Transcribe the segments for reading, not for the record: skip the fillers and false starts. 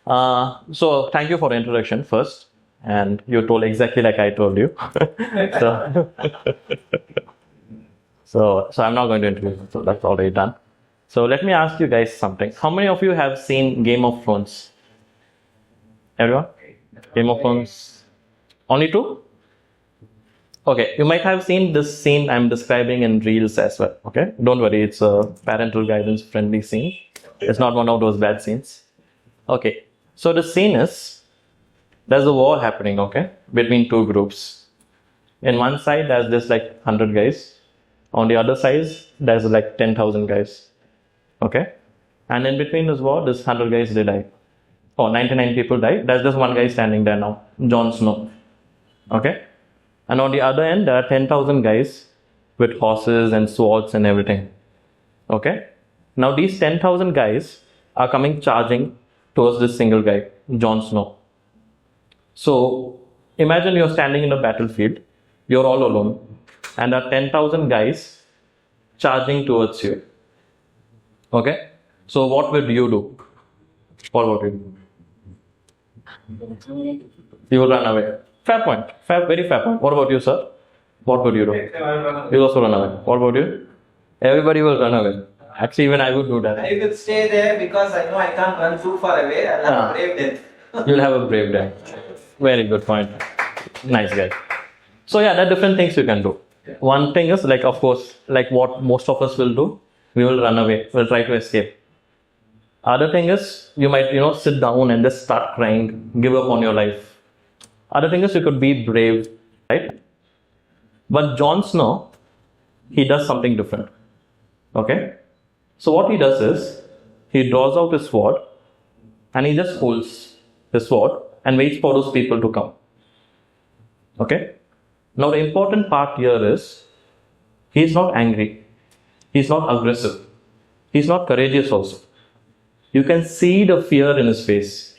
So thank you for the introduction first, and you told exactly like I told you. so, so I'm not going to introduce. So that's already done. So let me ask you guys something. How many of you have seen Game of Thrones? Everyone? Game of Thrones. Only two? Okay, you might have seen this scene I'm describing in Reels as well. Okay, don't worry, it's a parental guidance friendly scene. It's not one of those bad scenes. Okay, so the scene is there's a war happening, okay, between two groups. In one side, there's just like 100 guys. On the other side, there's like 10,000 guys. Okay, and in between this war, this 100 guys they die. Oh, 99 people die. There's just one guy standing there now, Jon Snow. Okay. And on the other end, there are 10,000 guys with horses and swords and everything. Okay? Now, these 10,000 guys are coming charging towards this single guy, Jon Snow. So, imagine you're standing in a battlefield, you're all alone, and there are 10,000 guys charging towards you. Okay? So, what would you do? What would you do? You will run away. Fair point. Very fair point. What about you, sir? What would you do? You'll also run away. What about you? Everybody will run away. Actually, even I would do that. I will stay there because I know I can't run too far away. I'll have a brave death. You'll have a brave death. Very good point. Nice guy. So yeah, there are different things you can do. One thing is like, of course, like what most of us will do, we will run away. We'll try to escape. Other thing is, you might, sit down and just start crying, give up on your life. Other thing is you could be brave, right? But Jon Snow, he does something different. Okay? So what he does is, he draws out his sword and he just holds his sword and waits for those people to come. Okay? Now the important part here is, he's not angry. He's not aggressive. He's not courageous also. You can see the fear in his face.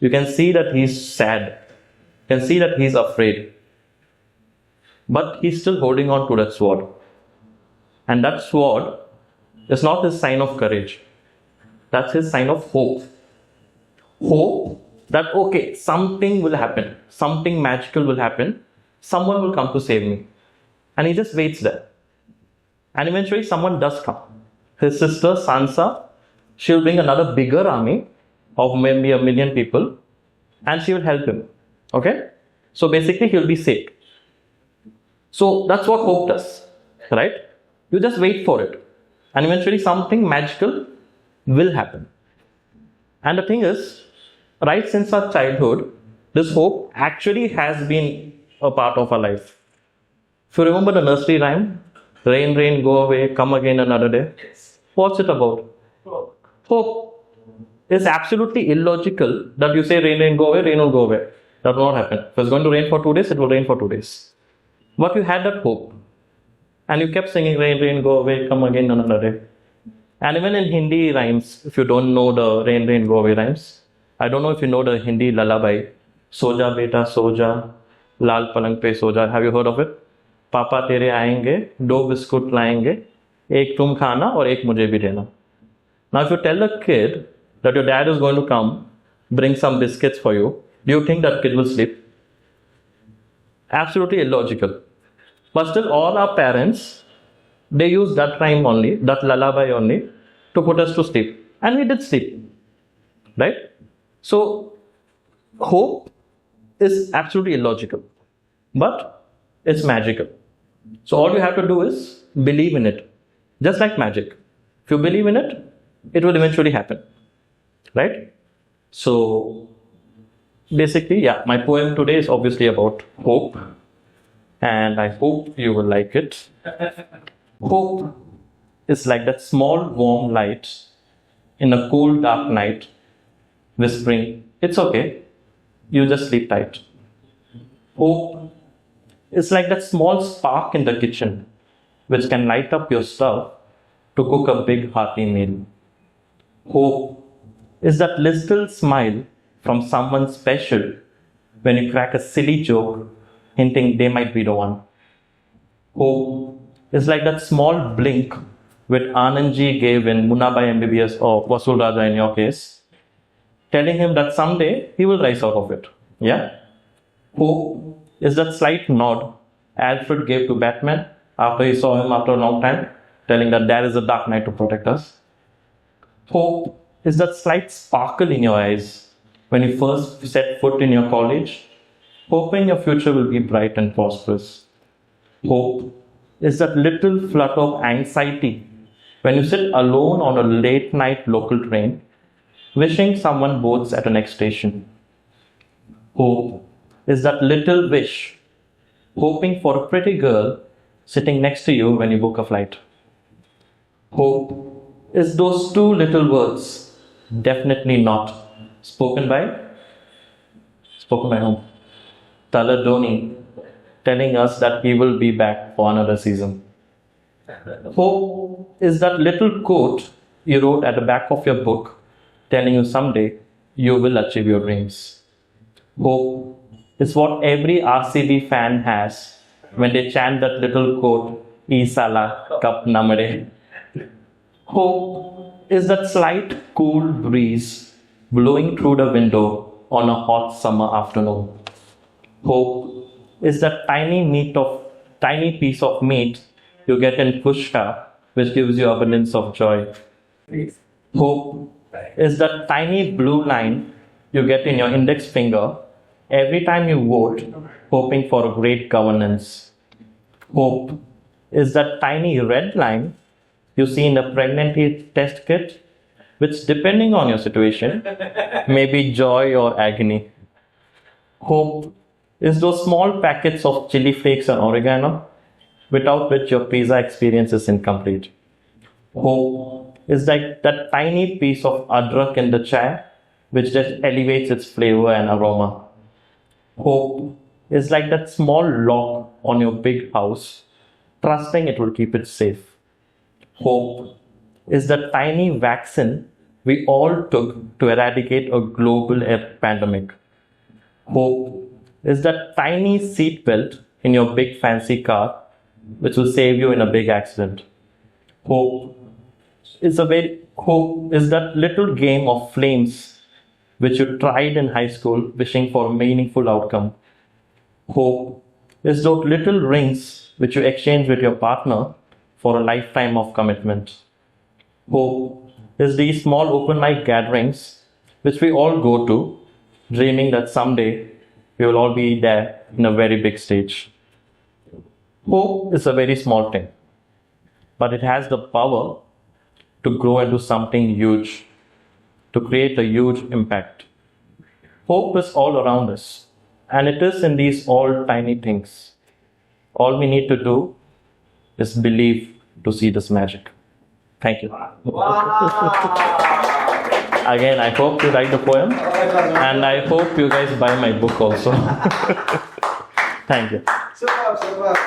You can see that he's sad. You can see that he's afraid. But he's still holding on to that sword. And that sword is not his sign of courage. That's his sign of hope. Hope that, okay, something will happen. Something magical will happen. Someone will come to save me. And he just waits there. And eventually someone does come. His sister Sansa, she'll bring another bigger army of maybe 1 million people. And she will help him. Okay? So basically he'll be saved. So that's what hope does. Right? You just wait for it. And eventually something magical will happen. And the thing is, right since our childhood, this hope actually has been a part of our life. If you remember the nursery rhyme, rain, rain, go away, come again another day. What's it about? Hope. It's absolutely illogical that you say rain, rain, go away, rain will go away. That will not happen. If it's going to rain for 2 days, it will rain for 2 days. But you had that hope. And you kept singing rain, rain, go away, come again another day. And even in Hindi rhymes, if you don't know the rain, rain, go away rhymes, I don't know if you know the Hindi lullaby. Soja beta soja, lal palang pe soja. Have you heard of it? Papa tere aayenge, do biskut laenge, ek tum khana aur ek mujhe bhi dena. Now if you tell a kid that your dad is going to come, bring some biscuits for you, do you think that kid will sleep? Absolutely illogical. But still all our parents, they use that rhyme only, that lullaby only, to put us to sleep. And we did sleep. Right? So, hope is absolutely illogical. But it's magical. So all you have to do is believe in it. Just like magic. If you believe in it, it will eventually happen. Right? So, basically, yeah, my poem today is obviously about hope. And I hope you will like it. Hope is like that small warm light in a cool dark night, whispering, it's okay, you just sleep tight. Hope is like that small spark in the kitchen which can light up your stove to cook a big hearty meal. Hope is that little smile from someone special when you crack a silly joke hinting they might be the one. Hope is like that small blink which Anandji gave in Munnabai MBBS or Vasul Raja in your case, telling him that someday he will rise out of it. Yeah? Hope is that slight nod Alfred gave to Batman after he saw him after a long time, telling that there is a dark knight to protect us. Hope is that slight sparkle in your eyes when you first set foot in your college, hoping your future will be bright and prosperous. Hope is that little flutter of anxiety when you sit alone on a late night local train, wishing someone boards at the next station. Hope is that little wish, hoping for a pretty girl sitting next to you when you book a flight. Hope is those two little words, definitely not, spoken by whom? Tala Dhoni, telling us that he will be back for another season. Hope is that little quote you wrote at the back of your book, telling you someday you will achieve your dreams. Hope is what every RCB fan has when they chant that little quote, Isala Cup Namade. Hope is that slight cool breeze blowing through the window on a hot summer afternoon. Hope is that tiny piece of meat you get in pushka, which gives you abundance of joy. Hope is that tiny blue line you get in your index finger every time you vote, hoping for a great governance. Hope is that tiny red line you see in the pregnancy test kit, which, depending on your situation, may be joy or agony. Hope is those small packets of chili flakes and oregano, without which your pizza experience is incomplete. Hope is like that tiny piece of adrak in the chai, which just elevates its flavor and aroma. Hope is like that small lock on your big house, trusting it will keep it safe. Hope is the tiny vaccine we all took to eradicate a global pandemic. Hope is that tiny seatbelt in your big fancy car, which will save you in a big accident. Hope is that little game of flames which you tried in high school, wishing for a meaningful outcome. Hope is those little rings which you exchange with your partner for a lifetime of commitment. Hope is these small open mic gatherings which we all go to, dreaming that someday we will all be there in a very big stage. Hope is a very small thing, but it has the power to grow into something huge, to create a huge impact. Hope is all around us, and it is in these all tiny things. All we need to do is believe to see this magic. Thank you. Again, I hope you write the poem, and I hope you guys buy my book also. Thank you. Superb.